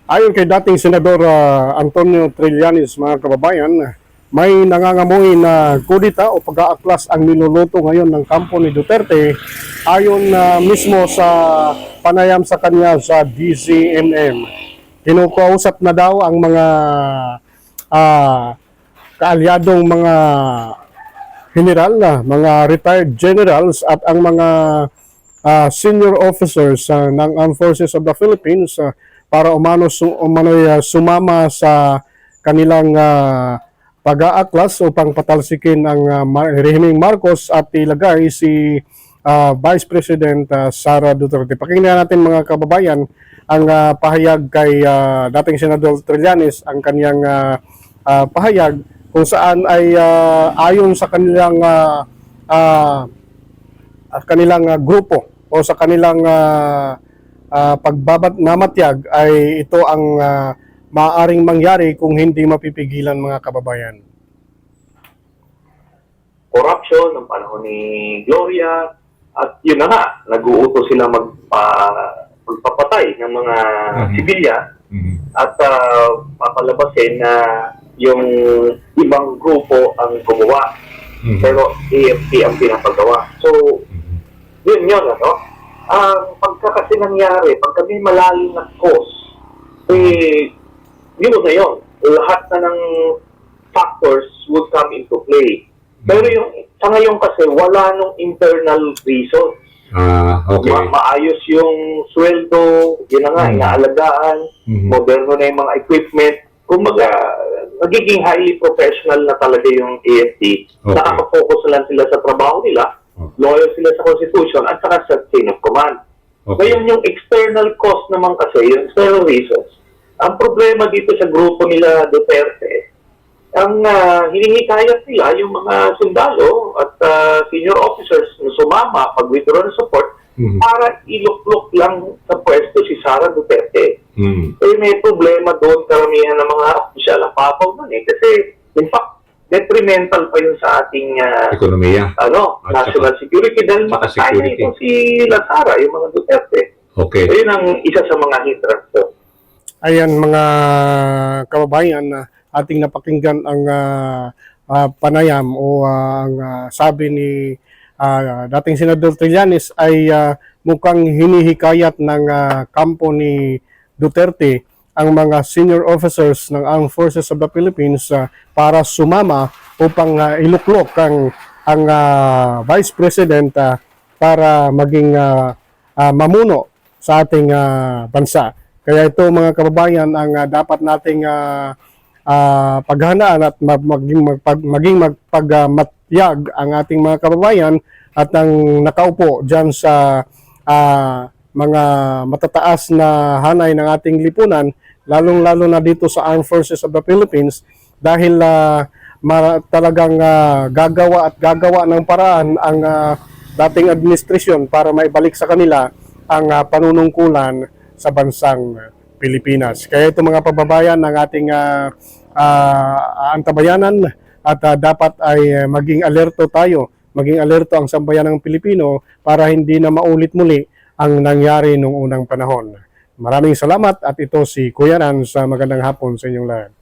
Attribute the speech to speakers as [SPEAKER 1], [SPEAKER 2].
[SPEAKER 1] Ayon kay dating Senador Antonio Trillanes, mga kababayan, may nangangamoy na kudita o pag-aaklas ang niluluto ngayon ng kampo ni Duterte ayon mismo sa panayam sa kanya sa DZMM. Kinukausap na daw ang mga kaalyadong mga general, mga retired generals at ang mga senior officers ng Armed Forces of the Philippines para sumama sa kanilang pag-aaklas upang patalsikin ang rehimeng Marcos at ilagay si Vice President Sara Duterte. Pakinggan natin, mga kababayan, ang pahayag kay dating Senador Trillanes, ang kanyang pahayag kung saan ay ayon sa kanilang grupo o sa kanilang namatiyag ay ito ang maaaring mangyari kung hindi mapipigilan, mga kababayan.
[SPEAKER 2] Corruption ng panahon ni Gloria at yun na nga, nag-uutos sila magpapatay ng mga sibilyan at papalabasin na yung ibang grupo ang gumawa. Pero AFP ang pinapagawa. So, yun, ano? Ang pagka kasi nangyari, pagka may malalim na cause, yun na yun. Lahat na ng factors would come into play. Pero sa ngayon kasi, wala nung internal reason.
[SPEAKER 3] Okay.
[SPEAKER 2] Maayos yung sweldo, yun na nga, inaalagaan, moderno na yung mga equipment. Kumbaga, nagiging highly professional na talaga yung AFP. Okay. Nakaka-focus lang sila sa trabaho nila, loyal sila sa Constitution, at saka sa chain of command. Okay. Ngayon, yung external cost naman kasi, yung external reasons, ang problema dito sa grupo nila Duterte, ang hinihikayat nila yung mga sundalo at senior officers na sumama pag-withdraw ng support para iluklok lang sa pwesto si Sara Duterte. May problema doon, karamihan ng mga opisyal ang papaw nun Kasi, in fact, detrimental pa yun sa ating
[SPEAKER 3] ekonomiya.
[SPEAKER 2] National security dahil makakaya ito si Sara, yung mga Duterte.
[SPEAKER 3] Okay.
[SPEAKER 2] So, yun ang isa sa mga hindrance doon.
[SPEAKER 1] Ayan, mga kababayan, ating napakinggan ang panayam o ang sabi ni dating Senador Trillanes ay mukhang hinihikayat ng kampo ni Duterte ang mga senior officers ng Armed Forces of the Philippines para sumama upang iluklok ang Vice President para maging mamuno sa ating bansa. Kaya ito, mga kababayan, ang dapat nating paghanaan at maging magpagmatyag ang ating mga kababayan at ang nakaupo dyan sa mga matataas na hanay ng ating lipunan, lalong-lalo na dito sa Armed Forces of the Philippines, dahil talagang gagawa ng paraan ang dating administrasyon para maibalik sa kanila ang panunungkulan sa bansang Pilipinas. Kaya ito, mga kababayan, ng ating antabayanan at dapat ay maging alerto tayo, maging alerto ang sambayanang Pilipino para hindi na maulit muli ang nangyari noong unang panahon. Maraming salamat at ito si Kuya Ran sa magandang hapon sa inyong lahat.